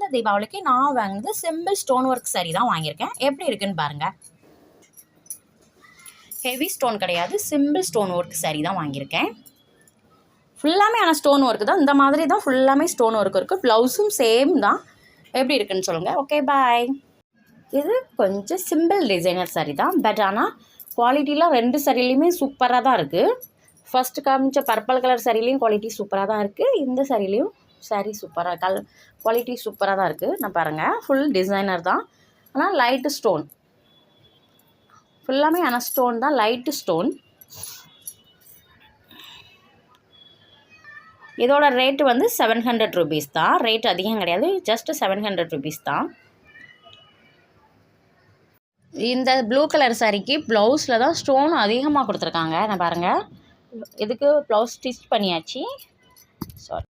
இந்த தீபாவளிக்கு நான் வாங்கினது சிம்பிள் ஸ்டோன் ஒர்க் saree தான் வாங்கியிருக்கேன். எப்படி இருக்குன்னு பாருங்கள். ஹெவி ஸ்டோன் கிடையாது, சிம்பிள் ஸ்டோன் ஒர்க் saree தான் வாங்கியிருக்கேன். ஃபுல்லாமே ஆனால் ஸ்டோன் ஒர்க்கு தான். இந்த மாதிரி தான் ஃபுல்லாமே ஸ்டோன் ஒர்க் இருக்குது. ப்ளவுஸும் சேம் தான். எப்படி இருக்குன்னு சொல்லுங்கள். Okay bye. இது கொஞ்சம் சிம்பிள் டிசைனர் saree தான். பட் ஆனால் குவாலிட்டிலாம் 2 சாரிலையுமே சூப்பராக தான் இருக்குது. ஃபஸ்ட்டு காமிச்ச பர்பிள் கலர் சாரிலையும் குவாலிட்டி சூப்பராக தான் இருக்குது. இந்த சாரிலையும் saree சூப்பராக குவாலிட்டி சூப்பராக தான் இருக்குது. நான் பாருங்கள், ஃபுல் டிசைனர் தான். ஆனால் லைட்டு ஸ்டோன் ஃபுல்லாமே ஆனால் ஸ்டோன் தான், லைட்டு ஸ்டோன். இதோட ரேட்டு வந்து 700 rupees தான். ரேட் அதிகம் கிடையாது, ஜஸ்ட்டு 700 rupees தான். இந்த ப்ளூ கலர் சாரிக்கு ப்ளவுஸில் தான் ஸ்டோன் அதிகமாக கொடுத்துருக்காங்க. நான் பாருங்கள், இதுக்கு ப்ளவுஸ் ஸ்டிச் பண்ணியாச்சு. சாரி.